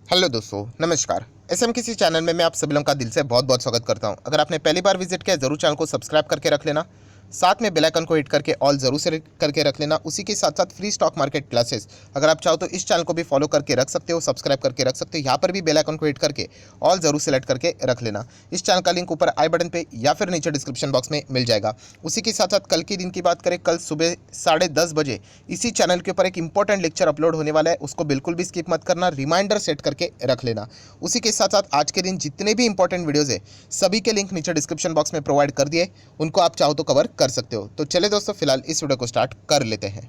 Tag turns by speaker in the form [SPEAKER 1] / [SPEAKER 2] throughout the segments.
[SPEAKER 1] Hello दोस्तों, नमस्कार। SMKC channel में मैं आप सभी लोगों का दिल से बहुत बहुत स्वागत करता हूं। अगर आपने पहली बार विजिट किया ज़रूर चैनल को सब्सक्राइब करके रख लेना, साथ में बेल आइकन को हिट करके ऑल ज़रूर से करके रख लेना। उसी के साथ साथ फ्री स्टॉक मार्केट क्लासेस अगर आप चाहो तो इस चैनल को भी फॉलो करके रख सकते हो, सब्सक्राइब करके रख सकते हो। यहाँ पर भी बेल आइकन को हिट करके ऑल ज़रूर सेलेक्ट करके रख लेना। इस चैनल का लिंक ऊपर आई बटन पे या फिर नीचे डिस्क्रिप्शन बॉक्स में मिल जाएगा। उसी के साथ साथ कल के दिन की बात करें, कल सुबह 10:30 बजे इसी चैनल के ऊपर एक इंपॉर्टेंट लेक्चर अपलोड होने वाला है, उसको बिल्कुल भी स्किप मत करना, रिमाइंडर सेट करके रख लेना। उसी के साथ साथ आज के दिन जितने भी इंपॉर्टेंट वीडियोस है सभी के लिंक नीचे डिस्क्रिप्शन बॉक्स में प्रोवाइड कर दिए, उनको आप चाहो तो कवर कर सकते हो। तो चले दोस्तों, फिलहाल इस वीडियो को स्टार्ट कर लेते हैं।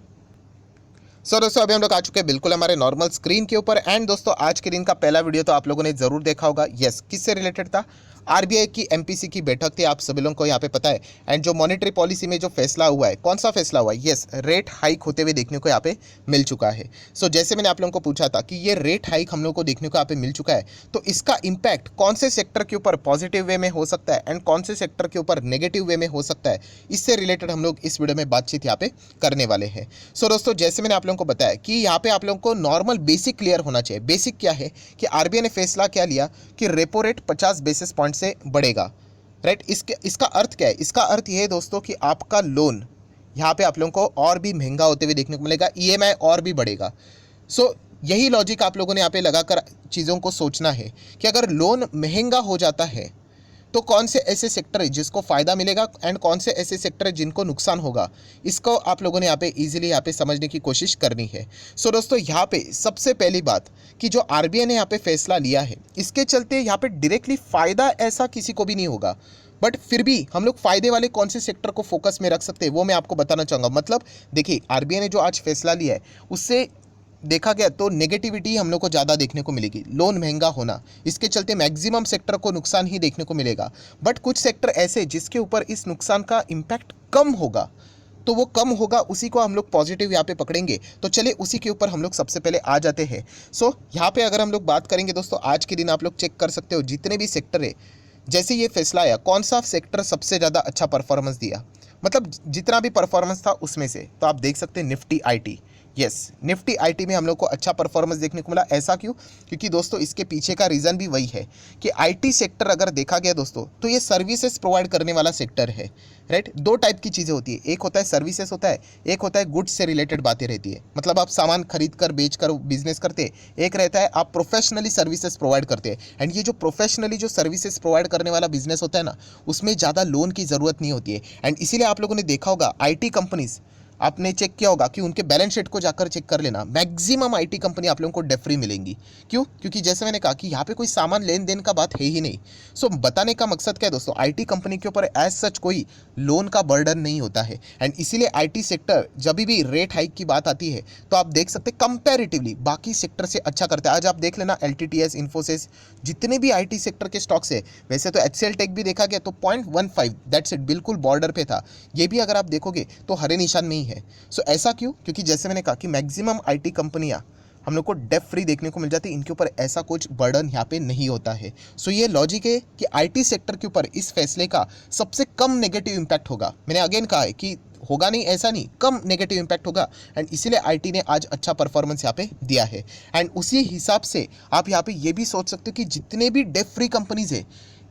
[SPEAKER 1] दोस्तों अभी हम लोग आ चुके हैं बिल्कुल हमारे नॉर्मल स्क्रीन के ऊपर। एंड दोस्तों आज के दिन का पहला वीडियो तो आप लोगों ने जरूर देखा होगा। यस, किससे रिलेटेड था? आरबीआई की एमपीसी की बैठक थी, आप सभी लोगों को यहाँ पे पता है। एंड जो मॉनेटरी पॉलिसी में जो फैसला हुआ है, कौन सा फैसला हुआ है? यस, रेट हाइक होते हुए देखने को यहाँ पे मिल चुका है। जैसे मैंने आप लोगों को पूछा था कि ये रेट हाइक हम लोग को देखने को यहाँ पे मिल चुका है, तो इसका इम्पैक्ट कौन से सेक्टर के ऊपर पॉजिटिव वे में हो सकता है एंड कौन से सेक्टर के ऊपर नेगेटिव वे में हो सकता है, इससे रिलेटेड हम लोग इस वीडियो में बातचीत यहाँ पे करने वाले हैं। दोस्तों जैसे मैंने आप लोगों को बताया कि यहाँ पे आप लोगों को नॉर्मल बेसिक क्लियर होना चाहिए। बेसिक क्या है कि आरबीआई ने फैसला क्या लिया कि रेपो रेट 50 बेसिस पॉइंट से बढ़ेगा। राइट, इसका अर्थ क्या है? इसका अर्थ यह है दोस्तों कि आपका लोन यहाँ पे आप लोगों को और भी महंगा होते हुए देखने को मिलेगा, ईएमआई और भी बढ़ेगा। यही लॉजिक आप लोगों ने यहाँ पे लगाकर चीज़ों को सोचना है कि अगर लोन महंगा हो जाता है तो कौन से ऐसे सेक्टर है जिसको फ़ायदा मिलेगा एंड कौन से ऐसे सेक्टर है जिनको नुकसान होगा, इसको आप लोगों ने यहाँ पे इजीली यहाँ पे समझने की कोशिश करनी है। दोस्तों यहाँ पे सबसे पहली बात कि जो आरबीआई ने यहाँ पे फैसला लिया है, इसके चलते यहाँ पे डायरेक्टली फ़ायदा ऐसा किसी को भी नहीं होगा, बट फिर भी हम लोग फायदे वाले कौन से सेक्टर को फोकस में रख सकते हैं वो मैं आपको बताना चाहूँगा। मतलब देखिए, आरबीआई ने जो आज फैसला लिया है उससे देखा गया तो नेगेटिविटी हम लोग को ज़्यादा देखने को मिलेगी, लोन महंगा होना, इसके चलते मैक्सिमम सेक्टर को नुकसान ही देखने को मिलेगा। बट कुछ सेक्टर ऐसे जिसके ऊपर इस नुकसान का इम्पैक्ट कम होगा, तो वो कम होगा, उसी को हम लोग पॉजिटिव यहाँ पे पकड़ेंगे। तो चलिए उसी के ऊपर हम लोग सबसे पहले आ जाते हैं। यहाँ पे अगर हम लोग बात करेंगे दोस्तों, आज के दिन आप लोग चेक कर सकते हो जितने भी सेक्टर है, जैसे ये फैसला आया कौन सा सेक्टर सबसे ज़्यादा अच्छा परफॉर्मेंस दिया, मतलब जितना भी परफॉर्मेंस था उसमें से, तो आप देख सकते हैं Nifty IT. Yes, Nifty IT में हम लोग को अच्छा परफॉर्मेंस देखने को मिला। ऐसा क्यों? क्योंकि दोस्तों इसके पीछे का रीज़न भी वही है कि आईटी सेक्टर अगर देखा गया दोस्तों तो ये सर्विसेज प्रोवाइड करने वाला सेक्टर है। राइट, दो टाइप की चीज़ें होती है, एक होता है सर्विसेज होता है, एक होता है गुड्स से रिलेटेड बातें रहती है। मतलब आप सामान खरीद कर बेच कर बिजनेस करते हैं, एक रहता है आप प्रोफेशनली सर्विसेज प्रोवाइड करते हैं। एंड ये जो प्रोफेशनली जो सर्विसेज प्रोवाइड करने वाला बिजनेस होता है ना, उसमें ज़्यादा लोन की ज़रूरत नहीं होती है। एंड इसीलिए आप लोगों ने देखा होगा आईटी कंपनीज, आपने चेक किया होगा कि उनके बैलेंस शीट को जाकर चेक कर लेना, मैक्सिमम आईटी कंपनी आप लोगों को डेट फ्री मिलेंगी। क्यों? क्योंकि जैसे मैंने कहा कि यहाँ पे कोई सामान लेन देन का बात है ही नहीं। बताने का मकसद क्या है दोस्तों, आईटी कंपनी के ऊपर एज सच कोई लोन का बर्डन नहीं होता है। एंड इसीलिए आईटी सेक्टर जब भी रेट हाइक की बात आती है तो आप देख सकते कंपैरेटिवली बाकी सेक्टर से अच्छा करते हैं। आज आप देख लेना एलटीटीएस, इन्फोसिस, जितने भी आईटी सेक्टर के स्टॉक्स है, वैसे तो एचसीएल टेक भी देखा गया तो 0.15, दैट्स इट, बिल्कुल बॉर्डर पे था। ये भी अगर आप देखोगे तो हरे निशान में ही है। ऐसा क्यों? क्योंकि जैसे मैंने कहा कि मैक्सिमम आईटी कंपनियां हम लोग को डेट फ्री देखने को मिल जाती है, इनके ऊपर ऐसा कुछ बर्डन यहाँ पे नहीं होता है। ये लॉजिक है कि आईटी सेक्टर के ऊपर इस फैसले का सबसे कम नेगेटिव इम्पैक्ट होगा। मैंने अगेन कहा है कि होगा नहीं ऐसा नहीं, कम नेगेटिव इम्पैक्ट होगा। एंड इसीलिए आईटी ने आज अच्छा परफॉर्मेंस यहाँ पे दिया है। एंड उसी हिसाब से आप यहाँ पे ये भी सोच सकते हो कि जितने भी डेट फ्री कंपनीज है,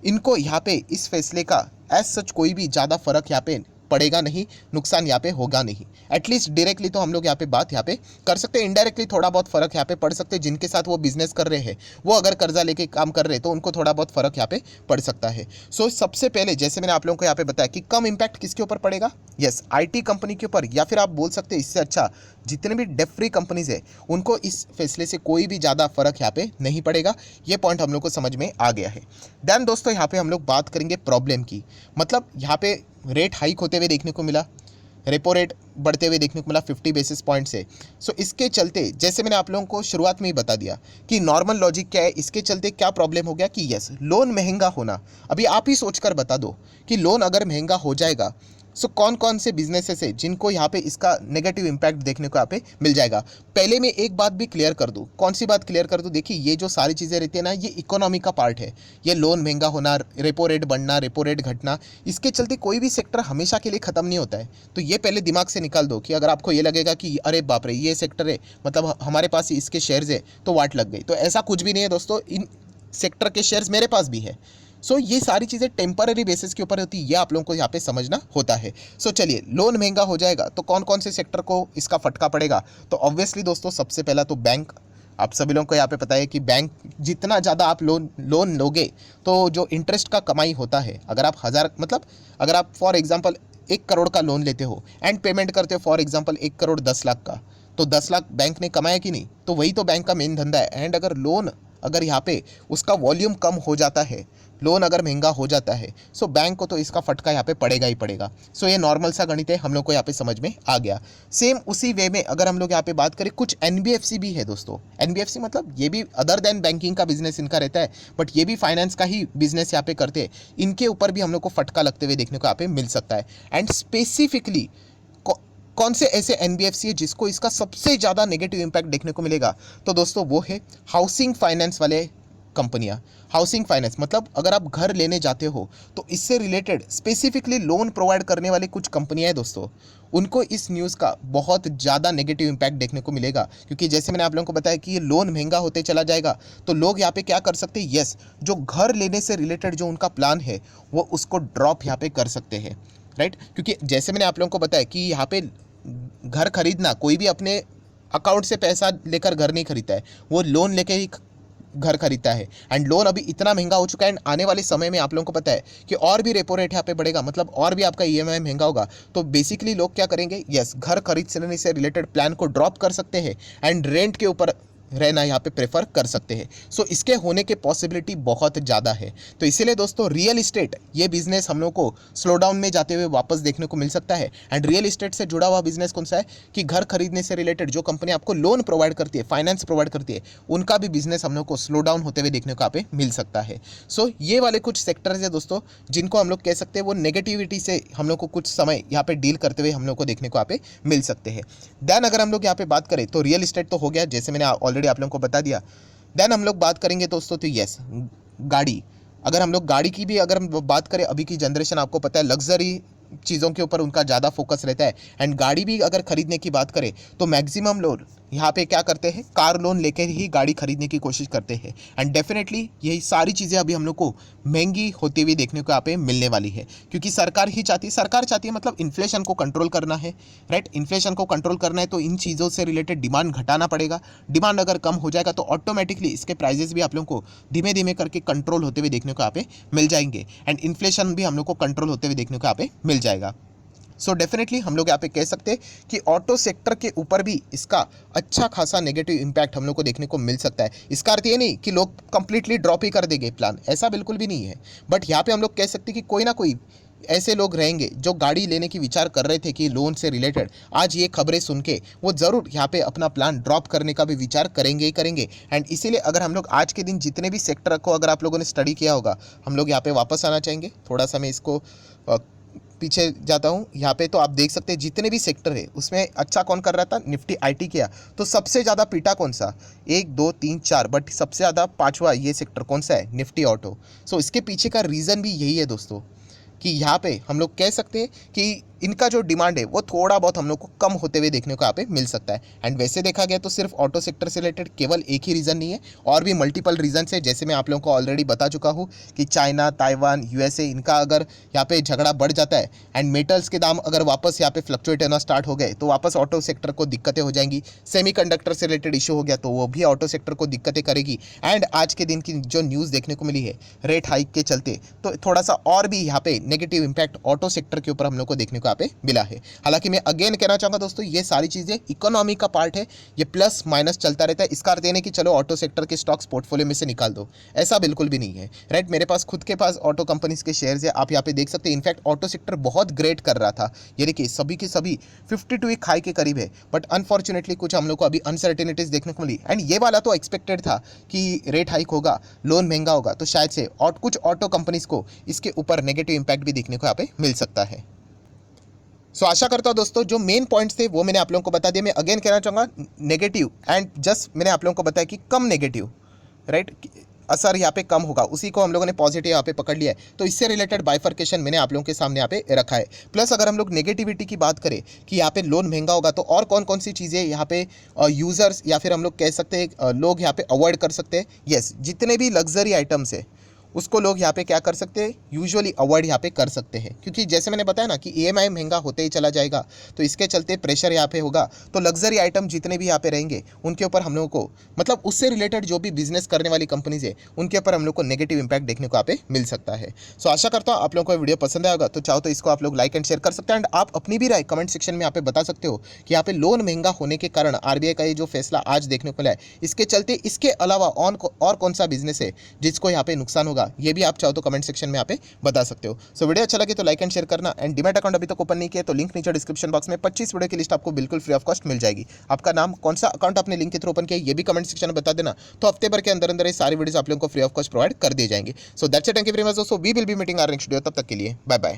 [SPEAKER 1] इनको यहाँ पे इस फैसले का एज सच कोई भी ज़्यादा फर्क यहाँ पे पड़ेगा नहीं, नुकसान यहाँ पे होगा नहीं। एटलीस्ट डायरेक्टली तो हम लोग यहाँ पे बात यहाँ पे कर सकते हैं, इनडायरेक्टली थोड़ा बहुत फर्क यहाँ पे पड़ सकते हैं। जिनके साथ वो बिजनेस कर रहे हैं, वो अगर कर्जा लेके काम कर रहे हैं तो उनको थोड़ा बहुत फर्क यहाँ पे पड़ सकता है। सबसे पहले जैसे मैंने आप लोगों को यहाँ पे बताया कि कम इंपैक्ट किसके ऊपर पड़ेगा? यस, आईटी कंपनी के ऊपर, या फिर आप बोल सकते हैं इससे अच्छा जितने भी डेट फ्री कंपनीज है उनको इस फैसले से कोई भी ज़्यादा फर्क यहाँ पे नहीं पड़ेगा। ये पॉइंट हम लोग को समझ में आ गया है। देन दोस्तों यहाँ पे हम लोग बात करेंगे प्रॉब्लम की। मतलब यहाँ पे रेट हाइक होते हुए देखने को मिला, रेपो रेट बढ़ते हुए देखने को मिला 50 बेसिस पॉइंट से। इसके चलते जैसे मैंने आप लोगों को शुरुआत में ही बता दिया कि नॉर्मल लॉजिक क्या है, इसके चलते क्या प्रॉब्लम हो गया कि यस, लोन महंगा होना। अभी आप ही सोचकर बता दो कि लोन अगर महंगा हो जाएगा सो कौन कौन से बिजनेसेस है जिनको यहाँ पे इसका नेगेटिव इम्पैक्ट देखने को यहाँ पे मिल जाएगा। पहले मैं एक बात भी क्लियर कर दूँ, कौन सी बात क्लियर कर दूँ, देखिए ये जो सारी चीज़ें रहती है ना, ये इकोनॉमी का पार्ट है। ये लोन महंगा होना, रेपो रेट बढ़ना, रेपो रेट घटना, इसके चलते कोई भी सेक्टर हमेशा के लिए ख़त्म नहीं होता है। तो ये पहले दिमाग से निकाल दो कि अगर आपको ये लगेगा कि अरे बाप रे ये सेक्टर है, मतलब हमारे पास इसके शेयर्स है तो वाट लग गई, तो ऐसा कुछ भी नहीं है दोस्तों। इन सेक्टर के शेयर्स मेरे पास भी है। सो ये सारी चीज़ें टेम्पररी बेसिस के ऊपर होती है, ये आप लोगों को यहाँ पे समझना होता है। सो चलिए, लोन महंगा हो जाएगा तो कौन कौन से सेक्टर को इसका फटका पड़ेगा। तो ऑब्वियसली दोस्तों सबसे पहला तो बैंक। आप सभी लोगों को यहाँ पे पता है कि बैंक जितना ज़्यादा आप लोन लोगे तो जो इंटरेस्ट का कमाई होता है, अगर आप अगर आप फॉर एग्जांपल 1 करोड़ का लोन लेते हो एंड पेमेंट करते हो फॉर एग्जांपल 1 करोड़ 10 लाख का, तो 10 लाख बैंक ने कमाया कि नहीं, तो वही तो बैंक का मेन धंधा है। एंड अगर यहाँ पे उसका वॉल्यूम कम हो जाता है, लोन अगर महंगा हो जाता है, सो बैंक को तो इसका फटका यहाँ पे पड़ेगा ही पड़ेगा। सो ये नॉर्मल सा गणित है, हम लोग को यहाँ पे समझ में आ गया। सेम उसी वे में अगर हम लोग यहाँ पे बात करें, कुछ एनबीएफसी भी है दोस्तों। एनबीएफसी मतलब ये भी अदर देन बैंकिंग का बिजनेस इनका रहता है, बट ये भी फाइनेंस का ही बिजनेस यहाँ पे करते हैं। इनके ऊपर भी हम लोग को फटका लगते हुए देखने को यहाँ पे मिल सकता है। एंड स्पेसिफिकली कौन से ऐसे एनबीएफसी है जिसको इसका सबसे ज़्यादा नेगेटिव इम्पैक्ट देखने को मिलेगा, तो दोस्तों वो है हाउसिंग फाइनेंस वाले कंपनियां। हाउसिंग फाइनेंस मतलब अगर आप घर लेने जाते हो तो इससे रिलेटेड स्पेसिफिकली लोन प्रोवाइड करने वाली कुछ कंपनियां हैं दोस्तों, उनको इस न्यूज़ का बहुत ज़्यादा नेगेटिव इम्पैक्ट देखने को मिलेगा। क्योंकि जैसे मैंने आप लोगों को बताया कि ये लोन महंगा होते चला जाएगा, तो लोग यहाँ पे क्या कर सकते हैं, यस, जो घर लेने से रिलेटेड जो उनका प्लान है वो उसको ड्रॉप यहाँ पे कर सकते हैं, राइट। क्योंकि जैसे मैंने आप लोगों को बताया कि यहाँ पे घर खरीदना, कोई भी अपने अकाउंट से पैसा लेकर घर नहीं खरीदता है, वो लोन लेके ही घर खरीदता है। एंड लोन अभी इतना महंगा हो चुका है, एंड आने वाले समय में आप लोगों को पता है कि और भी रेपो रेट यहाँ पे बढ़ेगा, मतलब और भी आपका ईएमआई महंगा होगा। तो बेसिकली लोग क्या करेंगे, यस, घर खरीदने से रिलेटेड प्लान को ड्रॉप कर सकते हैं एंड रेंट के ऊपर रहना यहाँ पे प्रेफर कर सकते हैं। सो इसके होने के पॉसिबिलिटी बहुत ज़्यादा है। तो इसीलिए दोस्तों रियल इस्टेट ये बिजनेस हम लोग को स्लो डाउन में जाते हुए वापस देखने को मिल सकता है। एंड रियल इस्टेट से जुड़ा हुआ बिजनेस कौन सा है कि घर खरीदने से रिलेटेड जो कंपनी आपको लोन प्रोवाइड करती है, फाइनेंस प्रोवाइड करती है, उनका भी बिजनेस हम लोग को स्लो डाउन होते हुए देखने को यहाँ पे मिल सकता है। सो ये वाले कुछ सेक्टर्स है दोस्तों जिनको हम लोग कह सकते हैं वो नेगेटिविटी से हम लोग को कुछ समय यहाँ पे डील करते हुए हम लोग को देखने को यहाँ पे मिल सकते हैं। देन अगर हम लोग यहाँ पे बात करें तो रियल इस्टेट तो हो गया, जैसे मैंने ऑलरेडी आप लोगों को बता दिया। देन हम लोग बात करेंगे दोस्तों तो यस, गाड़ी। अगर हम लोग गाड़ी की भी अगर हम बात करें, अभी की जनरेशन आपको पता है लग्जरी चीज़ों के ऊपर उनका ज़्यादा फोकस रहता है। एंड गाड़ी भी अगर खरीदने की बात करें तो मैक्सिमम लोग यहाँ पे क्या करते हैं, कार लोन लेकर ही गाड़ी खरीदने की कोशिश करते हैं। एंड डेफिनेटली यही सारी चीज़ें अभी हम लोग को महंगी होती हुई देखने को यहाँ पे मिलने वाली है, क्योंकि सरकार चाहती है मतलब इन्फ्लेशन को कंट्रोल करना है, राइट। इन्फ्लेशन को कंट्रोल करना है तो इन चीज़ों से रिलेटेड डिमांड घटाना पड़ेगा। डिमांड अगर कम हो जाएगा तो ऑटोमेटिकली इसके प्राइजेस भी आप लोगों को धीमे धीमे करके कंट्रोल होते हुए देखने को यहाँ पे मिल जाएंगे। एंड इन्फ्लेशन भी हम लोग को कंट्रोल होते हुए देखने को यहाँ पे मिल जाएगा। सो डेफिनेटली हम लोग यहाँ पे कह सकते हैं कि ऑटो सेक्टर के ऊपर भी इसका अच्छा खासा नेगेटिव इम्पैक्ट हम लोग को देखने को मिल सकता है। इसका अर्थ ये नहीं कि लोग कंप्लीटली ड्रॉप ही कर देंगे प्लान, ऐसा बिल्कुल भी नहीं है। बट यहाँ पे हम लोग कह सकते हैं कि कोई ना कोई ऐसे लोग रहेंगे जो गाड़ी लेने की विचार कर रहे थे कि लोन से रिलेटेड, आज ये खबरें सुन के वो ज़रूर यहाँ पे अपना प्लान ड्रॉप करने का भी विचार करेंगे ही करेंगे। एंड इसीलिए अगर हम लोग आज के दिन जितने भी सेक्टर को अगर आप लोगों ने स्टडी किया होगा, हम लोग यहाँ पे वापस आना चाहेंगे। थोड़ा सा मैं इसको पीछे जाता हूँ। यहाँ पे तो आप देख सकते हैं जितने भी सेक्टर है उसमें अच्छा कौन कर रहा था, निफ्टी आईटी किया। तो सबसे ज़्यादा पीटा कौन सा, 1 2 3 4, बट सबसे ज़्यादा 5वां ये सेक्टर कौन सा है, निफ्टी ऑटो। सो इसके पीछे का रीज़न भी यही है दोस्तों कि यहाँ पे हम लोग कह सकते हैं कि इनका जो डिमांड है वो थोड़ा बहुत हम लोग को कम होते हुए देखने को यहाँ पे मिल सकता है। एंड वैसे देखा गया तो सिर्फ ऑटो सेक्टर से रिलेटेड केवल एक ही रीज़न नहीं है, और भी मल्टीपल रीजन है। जैसे मैं आप लोगों को ऑलरेडी बता चुका हूँ कि चाइना, ताइवान, यूएसए, इनका अगर यहाँ पे झगड़ा बढ़ जाता है एंड मेटल्स के दाम अगर वापस यहाँ पे फ्लक्चुएट होना स्टार्ट हो गए तो वापस ऑटो सेक्टर को दिक्कतें हो जाएंगी। सेमीकंडक्टर से रिलेटेड इशू हो गया तो वो भी ऑटो सेक्टर को दिक्कतें करेगी। एंड आज के दिन की जो न्यूज़ देखने को मिली है रेट हाइक के चलते, तो थोड़ा सा और भी यहाँ पे नेगेटिव इंपैक्ट ऑटो सेक्टर के ऊपर हम लोग को देखने को यहाँ पे मिला है। हालांकि मैं अगेन कहना चाहूंगा दोस्तों, ये सारी चीजें इकोनॉमी का पार्ट है, ये प्लस माइनस चलता रहता है। इसका अर्थ ये नहीं कि चलो ऑटो सेक्टर के स्टॉक्स पोर्टफोलियो में से निकाल दो, ऐसा बिल्कुल भी नहीं है, राइट। मेरे पास खुद के पास ऑटो कंपनीज के शेयर्स है, आप यहाँ पे देख सकते हैं। इनफैक्ट ऑटो सेक्टर बहुत ग्रेट कर रहा था, ये देखिए सभी के सभी 52 वीक हाई के करीब है। बट अनफॉर्चुनेटली कुछ हम लोग को अभी अनसर्टेनिटीज देखने को मिली। एंड ये वाला तो एक्सपेक्टेड था कि रेट हाइक होगा, लोन महंगा होगा, तो शायद से और कुछ ऑटो कंपनीज को इसके ऊपर नेगेटिव इंपैक्ट भी देखने को यहाँ पे मिल सकता है। सो आशा करता हूँ दोस्तों जो मेन पॉइंट्स थे वो मैंने आप लोगों को बता दिया। मैं अगेन कहना चाहूँगा नेगेटिव एंड जस्ट मैंने आप लोगों को बताया कि कम नेगेटिव, राइट, असर यहाँ पे कम होगा, उसी को हम लोगों ने पॉजिटिव यहाँ पे पकड़ लिया है। तो इससे रिलेटेड बाइफर्केशन मैंने आप लोगों के सामने यहाँ पे रखा है। प्लस अगर हम लोग नेगेटिविटी की बात करें कि यहाँ पे लोन महंगा होगा तो और कौन कौन सी चीज़ें यहाँ पे यूज़र्स या फिर हम लोग कह सकते हैं लोग यहाँ पे अवॉइड कर सकते हैं। येस, जितने भी लग्जरी आइटम्स है उसको लोग यहाँ पे क्या कर सकते हैं, यूजुअली अवॉइड यहाँ पे कर सकते हैं, क्योंकि जैसे मैंने बताया ना कि ईएमआई महंगा होते ही चला जाएगा, तो इसके चलते प्रेशर यहाँ पे होगा। तो लग्जरी आइटम जितने भी यहाँ पे रहेंगे उनके ऊपर हम लोगों को, मतलब उससे रिलेटेड जो भी बिजनेस करने वाली कंपनीज है उनके ऊपर हम लोग को नेगेटिव इंपैक्ट देखने को यहाँ पे मिल सकता है। सो आशा करता हूँ आप लोगों को वीडियो पसंद आएगा, तो चाहो तो इसको आप लोग लाइक एंड शेयर कर सकते हैं। एंड आप अपनी भी राय कमेंट सेक्शन में यहाँ पे बता सकते हो कि यहाँ पे लोन महंगा होने के कारण आरबीआई का ये जो फैसला आज देखने को मिला है, इसके चलते इसके अलावा और कौन सा बिजनेस है जिसको यहाँ पे नुकसान होगा, ये भी आप चाहो तो कमेंट सेक्शन में यहाँ पे बता सकते हो। सो वीडियो अच्छा लगे तो लाइक एंड शेयर करना। एंड डीमैट अकाउंट अभी तक ओपन नहीं किया तो लिंक नीचे डिस्क्रिप्शन बॉक्स में 25 वीडियो की लिस्ट आपको बिल्कुल फ्री ऑफ कॉस्ट मिल जाएगी। आपका नाम, कौन सा अकाउंट आपने लिंक के थ्रू ओपन किया, ये भी कमेंट सेक्शन में बता देना, तो हफ्ते भर के अंदर अंदर ये सारी वीडियोस आप लोगों को फ्री ऑफ कॉस्ट प्रोवाइड कर दिए जाएंगे। So that's it, thank you very much दोस्तों, we will be meeting our next video, तब तक के लिए बाय बाय।